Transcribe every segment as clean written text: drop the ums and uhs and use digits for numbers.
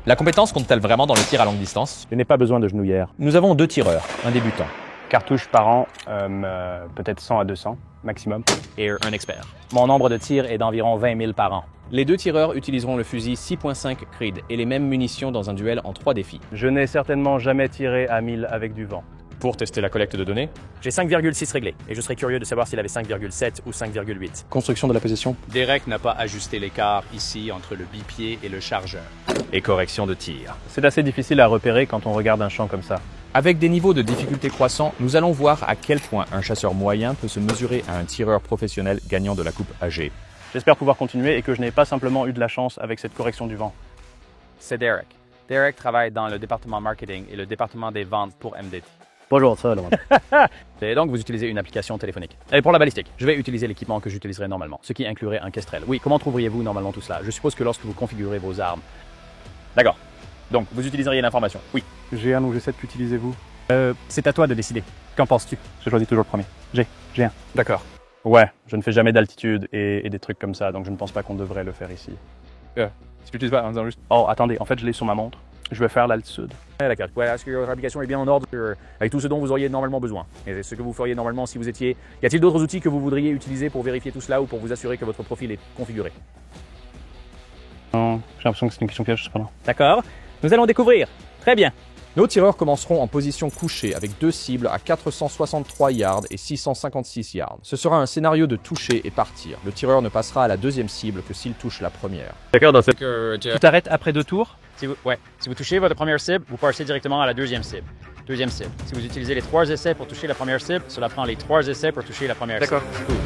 La compétence compte-t-elle vraiment dans le tir à longue distance? Je n'ai pas besoin de genouillère. Nous avons 2 tireurs, un débutant. Cartouches par an, peut-être 100 à 200 maximum. Et un expert. Mon nombre de tirs est d'environ 20 000 par an. Les 2 tireurs utiliseront le fusil 6.5 Creed et les mêmes munitions dans un duel en 3 défis. Je n'ai certainement jamais tiré à 1000 avec du vent. Pour tester la collecte de données, j'ai 5,6 réglé et je serais curieux de savoir s'il avait 5,7 ou 5,8. Construction de la position. Derek n'a pas ajusté l'écart ici entre le bipied et le chargeur. et correction de tir. C'est assez difficile à repérer quand on regarde un champ comme ça. Avec des niveaux de difficulté croissants, nous allons voir à quel point un chasseur moyen peut se mesurer à un tireur professionnel gagnant de la Coupe AG. J'espère pouvoir continuer et que je n'ai pas simplement eu de la chance avec cette correction du vent. C'est Derek. Derek travaille dans le département marketing et le département des ventes pour MDT. Bonjour, ça, là. Et donc, vous utilisez une application téléphonique. Et pour la balistique, je vais utiliser l'équipement que j'utiliserai normalement, ce qui inclurait un Kestrel. Oui, comment trouveriez-vous normalement tout cela? Je suppose que lorsque vous configurez vos armes. D'accord. Donc, vous utiliseriez l'information. Oui. G1 ou G7 qu'utilisez-vous? C'est à toi de décider. Qu'en penses-tu? Je choisis toujours le premier. G1. D'accord. Ouais, je ne fais jamais d'altitude et des trucs comme ça, donc je ne pense pas qu'on devrait le faire ici. Si tu l'utilises pas en disant juste... Oh, attendez, en fait, je l'ai sur ma montre. Je vais faire l'altitude. D'accord. Ouais, est-ce que votre application est bien en ordre avec tout ce dont vous auriez normalement besoin? Et c'est ce que vous feriez normalement si vous étiez... Y a-t-il d'autres outils que vous voudriez utiliser pour vérifier tout cela ou pour vous assurer que votre profil est configuré? Non, j'ai l'impression que c'est une question piège, cependant. D'accord. Nous allons découvrir. Très bien. Nos tireurs commenceront en position couchée avec 2 cibles à 463 yards et 656 yards. Ce sera un scénario de toucher et partir. Le tireur ne passera à la deuxième cible que s'il touche la première. D'accord, dans cette... Tu t'arrêtes après 2 tours? Si vous touchez votre première cible, vous passez directement à la deuxième cible. Deuxième cible. Si vous utilisez les 3 essais pour toucher la première cible, cela prend les 3 essais pour toucher la première cible. D'accord. Cool.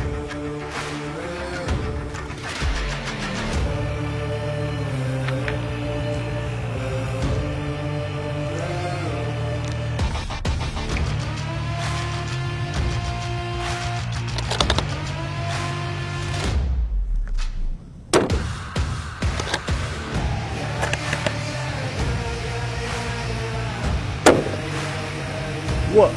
Wow.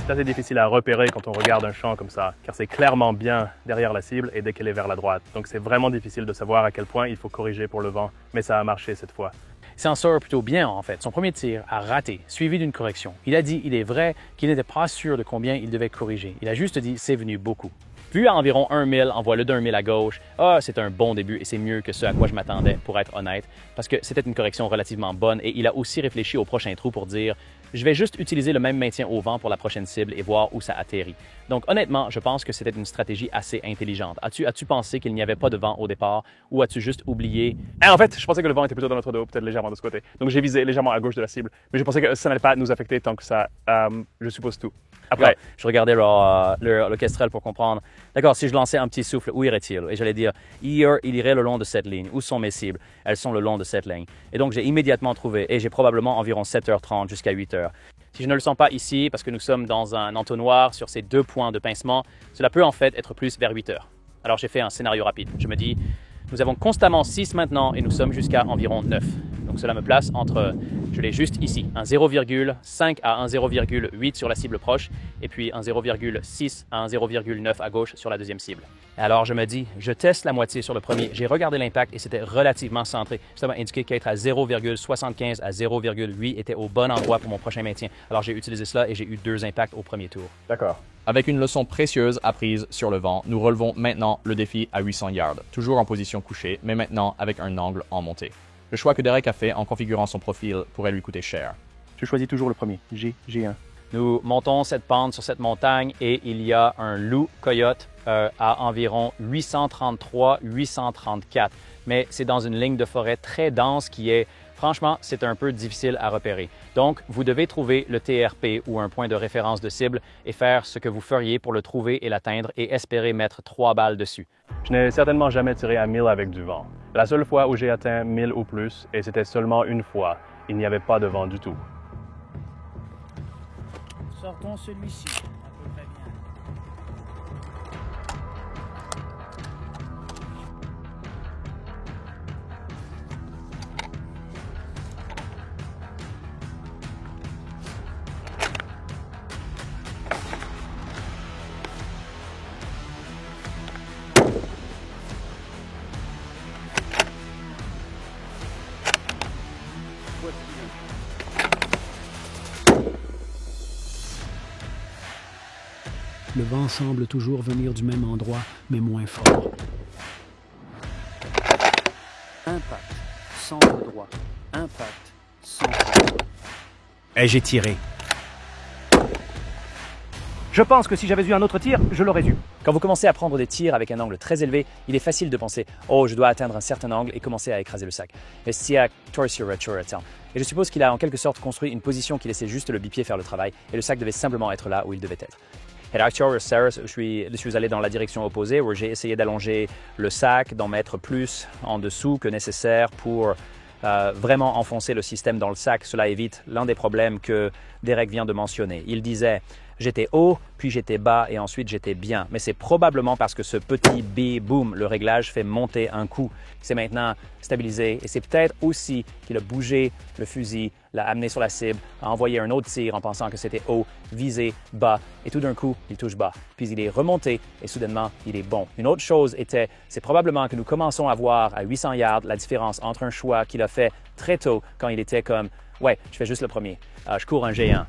C'est assez difficile à repérer quand on regarde un champ comme ça, car c'est clairement bien derrière la cible et dès qu'elle est vers la droite. Donc c'est vraiment difficile de savoir à quel point il faut corriger pour le vent, mais ça a marché cette fois. Il s'en sort plutôt bien en fait. Son premier tir a raté, suivi d'une correction. Il a dit, il est vrai, qu'il n'était pas sûr de combien il devait corriger. Il a juste dit, c'est venu beaucoup. Vu à environ 1 000, envoie-le d'un 1000 à gauche. Ah, c'est un bon début et c'est mieux que ce à quoi je m'attendais, pour être honnête, parce que c'était une correction relativement bonne et il a aussi réfléchi au prochain trou pour dire je vais juste utiliser le même maintien au vent pour la prochaine cible et voir où ça atterrit. Donc honnêtement, je pense que c'était une stratégie assez intelligente. As-tu pensé qu'il n'y avait pas de vent au départ ou as-tu juste oublié? En fait, je pensais que le vent était plutôt dans notre dos, peut-être légèrement de ce côté. Donc j'ai visé légèrement à gauche de la cible, mais je pensais que ça n'allait pas nous affecter tant que ça. Je suppose tout. Après, je regardais le Kestrel pour comprendre. D'accord, si je lançais un petit souffle, où irait-il? Et j'allais dire, il irait le long de cette ligne. Où sont mes cibles? Elles sont le long de cette ligne. Et donc, j'ai immédiatement trouvé, et j'ai probablement environ 7h30 jusqu'à 8h. Si je ne le sens pas ici, parce que nous sommes dans un entonnoir sur ces 2 points de pincement, cela peut en fait être plus vers 8h. Alors, j'ai fait un scénario rapide. Je me dis, nous avons constamment 6 maintenant et nous sommes jusqu'à environ 9. Donc cela me place entre, je l'ai juste ici, un 0,5 à un 0,8 sur la cible proche et puis un 0,6 à un 0,9 à gauche sur la deuxième cible. Alors je me dis, je teste la moitié sur le premier. J'ai regardé l'impact et c'était relativement centré. Ça m'a indiqué qu'être à 0,75 à 0,8 était au bon endroit pour mon prochain maintien. Alors j'ai utilisé cela et j'ai eu 2 impacts au premier tour. d'accord. Avec une leçon précieuse apprise sur le vent, nous relevons maintenant le défi à 800 yards, toujours en position couchée, mais maintenant avec un angle en montée. Le choix que Derek a fait en configurant son profil pourrait lui coûter cher. Je choisis toujours le premier. G1. Nous montons cette pente sur cette montagne et il y a un loup coyote à environ 833-834. Mais c'est dans une ligne de forêt très dense qui est, franchement, c'est un peu difficile à repérer. Donc, vous devez trouver le TRP ou un point de référence de cible et faire ce que vous feriez pour le trouver et l'atteindre et espérer mettre 3 balles dessus. Je n'ai certainement jamais tiré à 1000 avec du vent. La seule fois où j'ai atteint 1000 ou plus, et c'était seulement une fois, il n'y avait pas de vent du tout. Sortons celui-ci, à peu près bien. Le vent semble toujours venir du même endroit, mais moins fort. Impact, centre droit. Impact, centre droit. Ai-je tiré? Je pense que si j'avais eu un autre tir, je l'aurais eu. Quand vous commencez à prendre des tirs avec un angle très élevé, il est facile de penser « Oh, je dois atteindre un certain angle et commencer à écraser le sac ». Et je suppose qu'il a en quelque sorte construit une position qui laissait juste le bipied faire le travail et le sac devait simplement être là où il devait être. Je suis allé dans la direction opposée où j'ai essayé d'allonger le sac, d'en mettre plus en dessous que nécessaire pour vraiment enfoncer le système dans le sac. Cela évite l'un des problèmes que Derek vient de mentionner. Il disait j'étais haut, puis j'étais bas et ensuite j'étais bien. Mais c'est probablement parce que ce petit boom, le réglage fait monter un coup. C'est maintenant stabilisé et c'est peut-être aussi qu'il a bougé le fusil, l'a amené sur la cible, a envoyé un autre tir en pensant que c'était haut, visé, bas et tout d'un coup, il touche bas. Puis il est remonté et soudainement, il est bon. Une autre chose était, c'est probablement que nous commençons à voir à 800 yards la différence entre un choix qu'il a fait très tôt quand il était comme ouais, je fais juste le premier. Je cours un G1.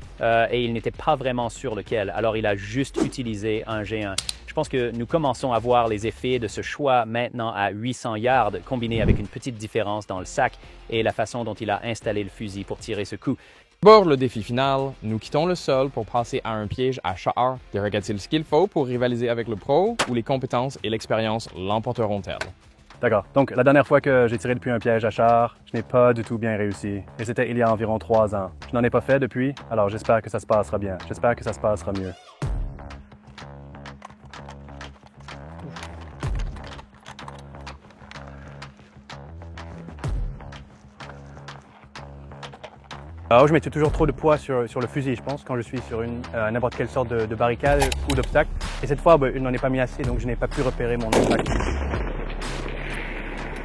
Et il n'était pas vraiment sûr lequel. Alors, il a juste utilisé un G1. Je pense que nous commençons à voir les effets de ce choix maintenant à 800 yards, combiné avec une petite différence dans le sac et la façon dont il a installé le fusil pour tirer ce coup. Pour le défi final, nous quittons le sol pour passer à un piège à char. Derek a-t-il ce qu'il faut pour rivaliser avec le pro ou les compétences et l'expérience l'emporteront-elles? D'accord. Donc, la dernière fois que j'ai tiré depuis un piège à char, je n'ai pas du tout bien réussi. Et c'était il y a environ 3 ans. Je n'en ai pas fait depuis, alors j'espère que ça se passera bien. J'espère que ça se passera mieux. Alors, je mettais toujours trop de poids sur le fusil, je pense, quand je suis sur n'importe quelle sorte de barricade ou d'obstacle. Et cette fois, il n'en est pas mis assez, donc je n'ai pas pu repérer mon impact.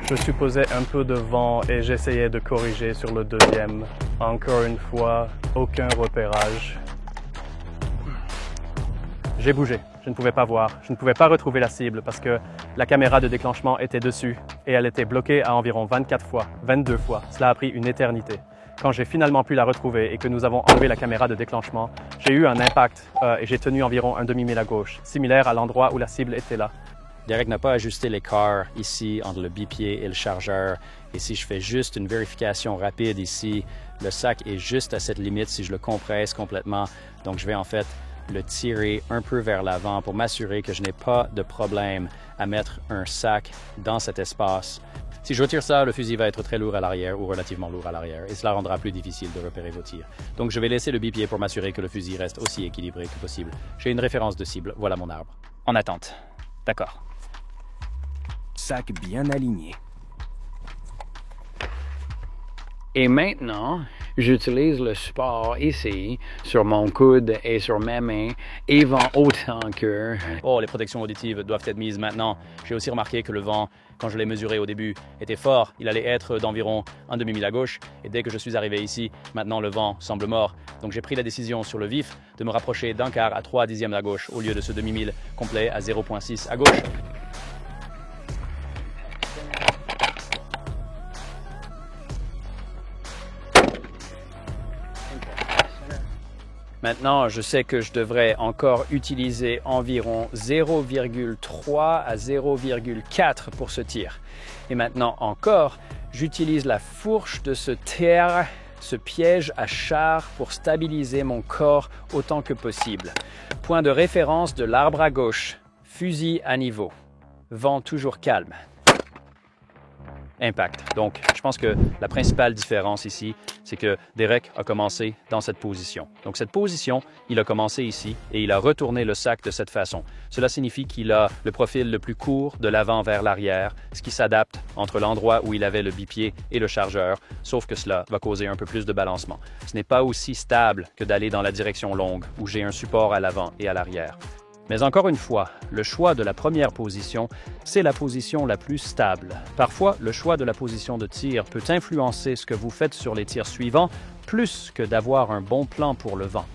Je supposais un peu de vent et j'essayais de corriger sur le deuxième. Encore une fois, aucun repérage. J'ai bougé. Je ne pouvais pas voir. Je ne pouvais pas retrouver la cible parce que la caméra de déclenchement était dessus et elle était bloquée à environ 24 fois, 22 fois. Cela a pris une éternité. Quand j'ai finalement pu la retrouver et que nous avons enlevé la caméra de déclenchement, j'ai eu un impact et j'ai tenu environ un demi-mille à gauche, similaire à l'endroit où la cible était là. Derek n'a pas ajusté l'écart ici entre le bipied et le chargeur. Et si je fais juste une vérification rapide ici, le sac est juste à cette limite si je le compresse complètement. Donc je vais en fait le tirer un peu vers l'avant pour m'assurer que je n'ai pas de problème à mettre un sac dans cet espace. Si je retire ça, le fusil va être très lourd à l'arrière ou relativement lourd à l'arrière et cela rendra plus difficile de repérer vos tirs. Donc je vais laisser le bipied pour m'assurer que le fusil reste aussi équilibré que possible. J'ai une référence de cible, voilà mon arbre. En attente. D'accord. Sac bien aligné. Et maintenant, j'utilise le support ici, sur mon coude et sur mes mains, et vent autant que... Oh, les protections auditives doivent être mises maintenant. J'ai aussi remarqué que le vent, quand je l'ai mesuré au début, était fort. Il allait être d'environ un demi-mille à gauche. Et dès que je suis arrivé ici, maintenant le vent semble mort. Donc j'ai pris la décision sur le vif de me rapprocher d'un quart à 3 dixièmes à gauche au lieu de ce demi-mille complet à 0,6 à gauche. Maintenant, je sais que je devrais encore utiliser environ 0,3 à 0,4 pour ce tir. Et maintenant encore, j'utilise la fourche de ce piège à char pour stabiliser mon corps autant que possible. Point de référence de l'arbre à gauche, fusil à niveau, vent toujours calme. Impact. Donc, je pense que la principale différence ici, c'est que Derek a commencé dans cette position. Donc, cette position, il a commencé ici et il a retourné le sac de cette façon. Cela signifie qu'il a le profil le plus court de l'avant vers l'arrière, ce qui s'adapte entre l'endroit où il avait le bipied et le chargeur, sauf que cela va causer un peu plus de balancement. Ce n'est pas aussi stable que d'aller dans la direction longue, où j'ai un support à l'avant et à l'arrière. Mais encore une fois, le choix de la première position, c'est la position la plus stable. Parfois, le choix de la position de tir peut influencer ce que vous faites sur les tirs suivants, plus que d'avoir un bon plan pour le vent.